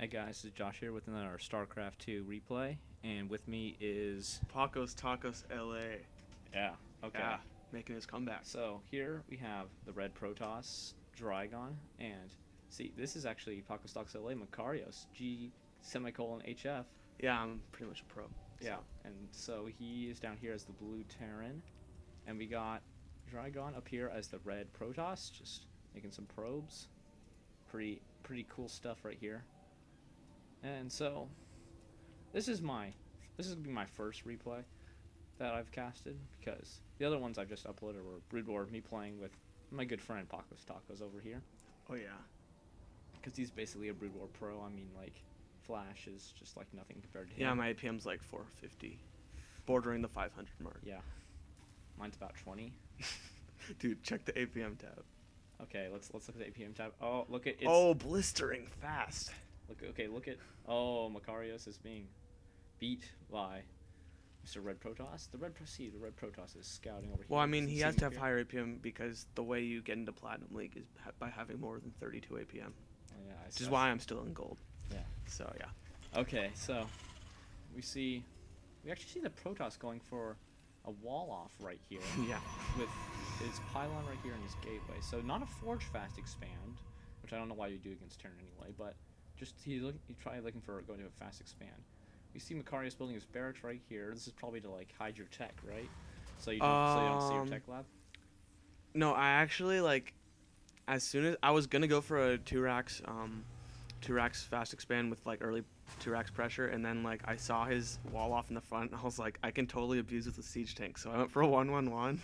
Hey guys, this is Josh here with another Starcraft 2 replay, and with me is Pacos Tacos LA. yeah, okay. Yeah, making his comeback. So here we have the Red Protoss, Draigon, and see this is actually Pakos Stocks LA Makarios G semicolon HF. Yeah, I'm pretty much a pro. Yeah, and so he is down here as the blue Terran, and we got Draigon up here as the Red Protoss, just making some probes. Pretty cool stuff right here. And so, this is gonna be my first replay that I've casted, because the other ones I've just uploaded were Brood War, me playing with my good friend Pakos Tacos over here. Oh yeah. Because he's basically a Brood War pro. I mean, like, Flash is just like nothing compared to him. Yeah, my APM's like 450, bordering the 500 mark. Yeah. Mine's about 20. Dude, check the APM tab. Okay, let's look at the APM tab. Oh, look at Oh, blistering fast. Look at Makarios is being beat by Mr. Red Protoss. The Red Protoss is scouting over here. Well, I mean, he has to have here? higher APM because the way you get into Platinum League is by having more than 32 APM. Oh, yeah, Which is why I'm still in gold. Yeah. So yeah. Okay, so we actually see the Protoss going for a wall off right here. Yeah. With his pylon right here and his gateway. So not a forge fast expand, which I don't know why you do against Terran anyway, but just he try looking for going to a fast expand. We see Makarios building his barracks right here. This is probably to like hide your tech, right? So you don't see your tech lab. No, I actually as soon as I was gonna go for a 2 racks fast expand with like early 2 racks pressure, and then like I saw his wall off in the front, and I was like, I can totally abuse with the siege tank, so I went for a 1-1-1.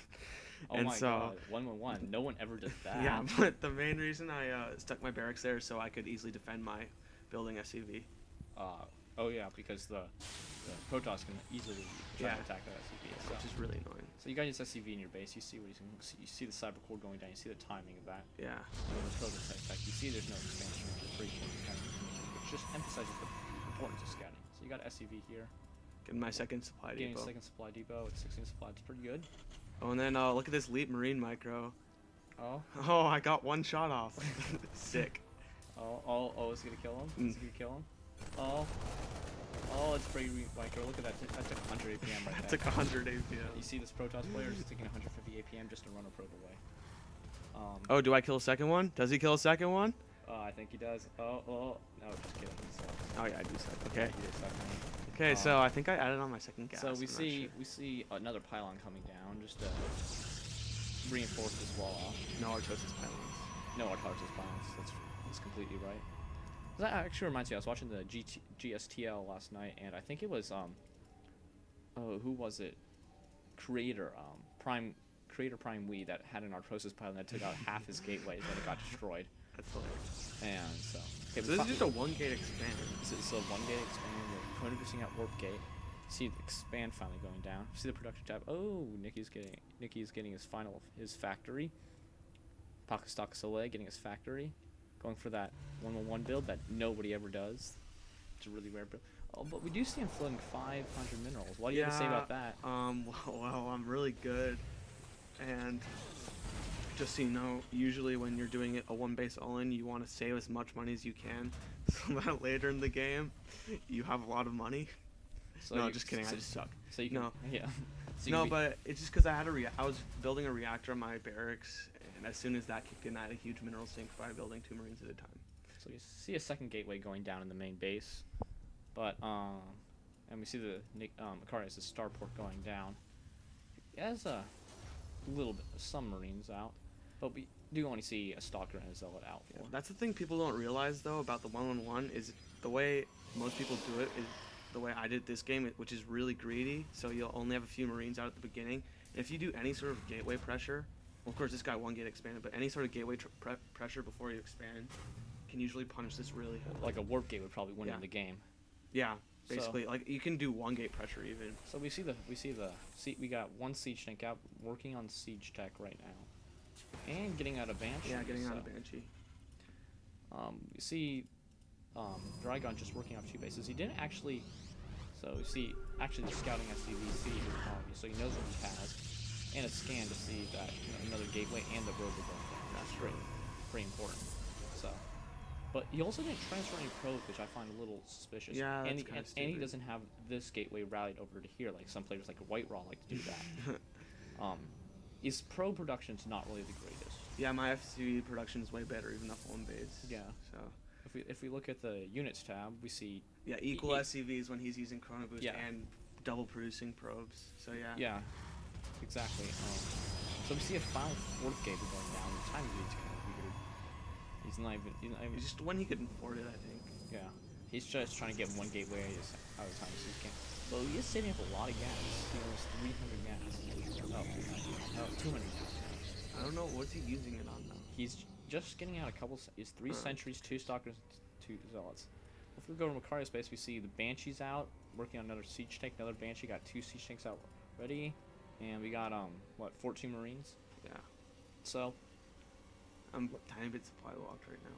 Oh and my god, 1-1-1. No one ever does that. Yeah, but the main reason I stuck my barracks there so I could easily defend my building SCV. Oh yeah, because the Protoss can easily try to attack that SCV, which is really annoying. So you got his SCV in your base. You see you see the cyber core going down. You see the timing of that. Yeah. And the Protoss attack. You see there's no expansion, which is pretty cool, which just emphasizes the importance of scouting. So you got SCV here. Getting my second supply depot. Getting second supply depot at 16 supply. It's pretty good. Oh, and then look at this Leap Marine micro. Oh. Oh, I got one shot off. Sick. Oh, is he gonna kill him? Is he gonna kill him? Oh, it's pretty micro. Look at that. That took 100 APM right there. That took 100 APM. You see this Protoss player is taking 150 APM just to run a probe away. Oh, do I kill a second one? Does he kill a second one? I think he does. No, just kidding. Oh yeah, I do second. Okay. Yeah, he did second. Okay, so I think I added on my second gas. So we see another pylon coming down just to reinforce this wall off. No Artosis pylons. No Artosis pylons. That's completely right. That actually reminds me. I was watching the GSTL last night, and I think it was who was it? Creator Prime Wee that had an Artosis pylon that took out half his gateways and it got destroyed. That's hilarious. And so. Okay, so this is just a 1 gate expand. So 1 gate expand. We're 20% out warp gate. See the expand finally going down. See the production tab. Oh, Nikki's getting his factory. Pakistan Soleil getting his factory. Going for that 1-1-1 build that nobody ever does. It's a really rare build. Oh, but we do see him floating 500 minerals. What do you have to say about that? Well, I'm really good, and just so you know, usually when you're doing it a 1 base all-in, you want to save as much money as you can, so that later in the game, you have a lot of money. So no, just kidding. I just suck. So you can, no, yeah. So no, but it's just because I was building a reactor on my barracks, and as soon as that kicked in, I had a huge mineral sink by building 2 marines at a time. So you see a second gateway going down in the main base, but and we see the Makarios' starport going down. He has a little bit of some marines out, but we do only see a stalker and a zealot out. Yeah, that's the thing people don't realize though about the 1-1-1 is the way most people do it is the way I did this game, which is really greedy. So you'll only have a few marines out at the beginning. And if you do any sort of gateway pressure, well, of course this guy 1 gate expanded, but any sort of gateway pressure before you expand can usually punish this really hard. Like a warp gate would probably win in the game. Yeah, basically, like you can do 1 gate pressure even. So we got 1 siege tank out working on siege tech right now, and getting out a banshee. Yeah, getting out a banshee. We see Draigon just working off 2 bases. He didn't actually. So we see actually the scouting SCVC his army, so he knows what he has, and a scan to see that another gateway and the road are going down. That's pretty important. So But he also didn't transfer any probes, which I find a little suspicious. Yeah, and that's he, kinda and he stupid. doesn't have this gateway routed over to here, like some players like White Raw like to do that. His probe production's not really the greatest. Yeah, my FCV production is way better, even off one base. Yeah. So. If we look at the units tab, we see Yeah, equal SCVs when he's using Chrono Boost Yeah. and double producing probes. So yeah. Yeah, exactly. So we see a final fourth gateway going down. The timing is kind of weird. He's not even. It's just when he could afford it, I think. Yeah. He's just trying to get one gateway out of time, so he can't. Well, he is saving up a lot of gas. He almost 300 gas. Oh, 200 gas. I don't know what's he using it on though. He's just getting out a couple. He's 3 sentries, 2 stalkers, 2 zealots. If we go to Makarios base, we see the Banshee's out, working on another siege tank. Another Banshee, got 2 siege tanks out ready, and we got 14 Marines. Yeah. So I'm tiny bit supply locked right now.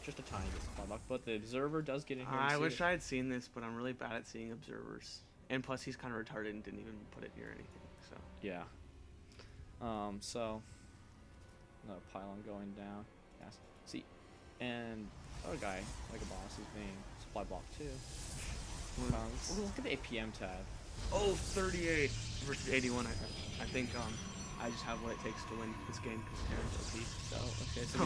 just a tiny bit supply block, but the observer does get in here. I wish I had seen this, but I'm really bad at seeing observers. And plus, he's kind of retarded and didn't even put it near anything. So. Yeah. So another pylon going down. Yes. See, and other guy, like a boss, is being supply blocked too. Look at the APM tab. Oh, 38 versus 81. I think I just have what it takes to win this game because Terran's OP. So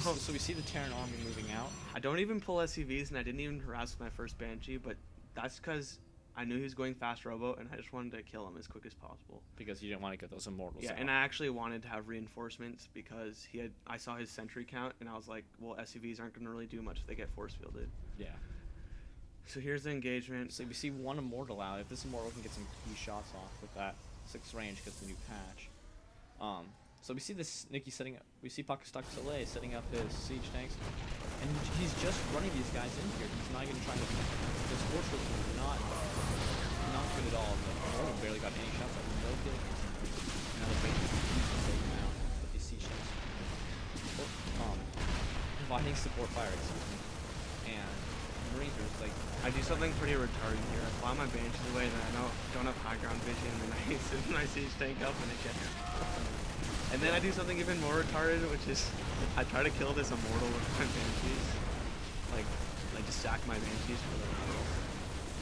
okay, so we see the Terran army moving out. I don't even pull SCVs, and I didn't even harass with my first Banshee, but that's because I knew he was going fast robo, and I just wanted to kill him as quick as possible. Because you didn't want to get those immortals out. And I actually wanted to have reinforcements because I saw his sentry count, and I was like, well, SCVs aren't going to really do much if they get force fielded. Yeah. So here's the engagement. So we see one immortal out. If this immortal can get some key shots off with that 6 range because of the new patch. So we see this Nikki setting up. We see Pakistan Saleh setting up his siege tanks, and he's just running these guys in here. He's not even trying to. This fortress is not good at all. The immortal barely got any shots. Like no kills. Now the base is taking him out with these siege tanks. Providing support fire, and Marines are just like. I do something pretty retarded here. I fly my Banshees away, and then I don't have high ground vision, and then I send my siege tank up, and it gets. And then I do something even more retarded, which is I try to kill this immortal with my Banshees, like just stack my Banshees for the battle,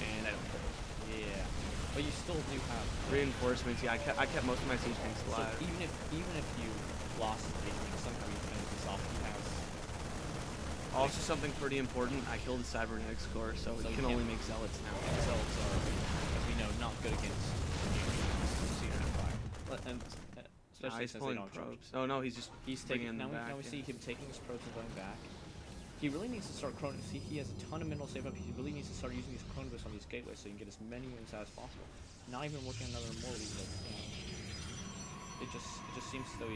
and I don't kill it. Yeah, but you still do have reinforcements. Yeah, I kept most of my siege tanks alive. So even if you lost the siege tank, somehow you finish this off. He has. Also, something pretty important, I killed the cybernetic score, so you can only make zealots now. And zealots are, as we know, not good against Cedar Empire. And especially he's since they pulling don't charge. probes. Oh no, he's taking. them Now back, we see him taking his probes and going back. He really needs to start chrono. See, he has a ton of minerals saved up. He really needs to start using these chronos on these gateways so he can get as many wins out as possible. Not even working on another immortal. It just seems as though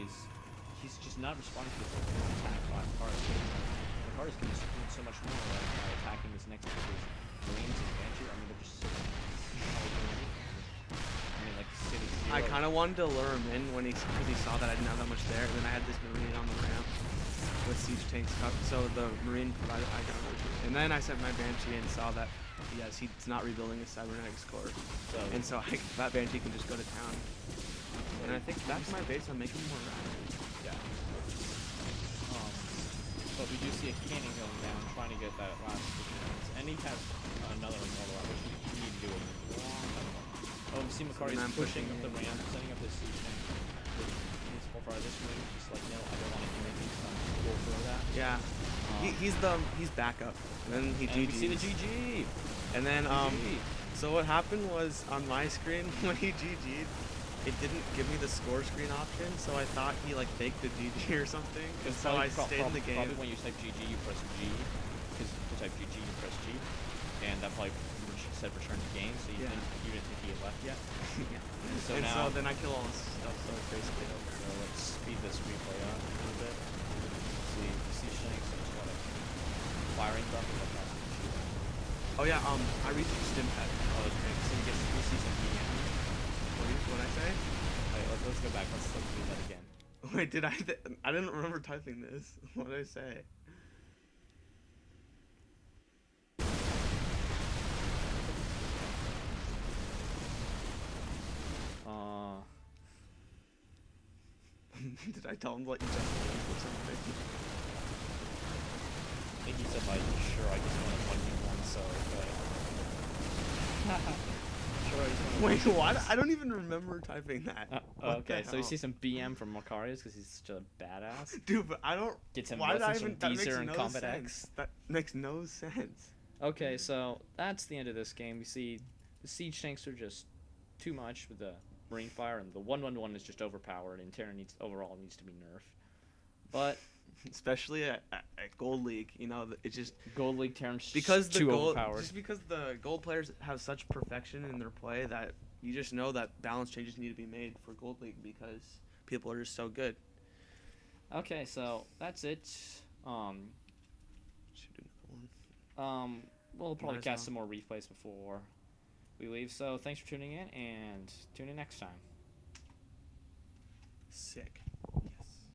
he's just not responding to the attack by Makarios. Makarios can just do so much more by attacking this next to his Marines and Banshee. I mean, they're just sitting. I kind of wanted to lure him in because he saw that I didn't have that much there, and then I had this Marine on the ramp with siege tanks up, so the Marine provided high ground vision. And then I sent my Banshee and saw that, yes, he's not rebuilding his cybernetic score. So that Banshee can just go to town. And I think that's my base. I'm making more rapid. Yeah. But we do see a cannon going down, trying to get that last defense. And he has another immortal out, which we need to do a long time ago. Oh, we see Makarios pushing up the ramp, setting up his siege tank. He's full fire. This one is just like, no, I don't want to do anything, so I'm go for that. Yeah. He's backup. And then he GG'd. We see the GG! And then, GG. So what happened was, on my screen, when he GG'd, it didn't give me the score screen option, so I thought he like faked the GG or something. And so I stayed in the game. Probably when you type GG, you press G, because to type GG, you press G, and that probably said return to game, so you didn't think he had left yet. Yeah. So then I kill all this stuff, so it's basically over. So let's speed this replay up a little bit. See siege tanks, so just want to firing buff and that's Oh yeah, I reached stim pad. Oh, okay. So you see some PM. What'd I say? Wait, let's go back. Let's do that again. Wait, did I didn't remember typing this. What did I say? Did I tell him to let you jump or something? think he said like, sure, I just want a 1v1, so okay. Sure, I just want a Wait, 1v1. what? I don't even remember typing that. What Okay, the so you hell? see some BM from Makarios because he's such a badass. Dude, but I don't. Gets him Why did I lessons even? from That makes Deezer and no Combat sense. X. That makes no sense. Okay, so that's the end of this game. We see the siege tanks are just too much with the marine fire, and the 1-1-1 is just overpowered, and Terran overall needs to be nerfed. But Especially at Gold League, you know, it's just Gold League Terran's because the too gold, overpowered. just because the gold players have such perfection in their play that you just know that balance changes need to be made for Gold League because people are just so good. Okay, so that's it. Should do another one. We'll probably Might as catch well. some more replays before we leave. So thanks for tuning in, and tune in next time. Sick.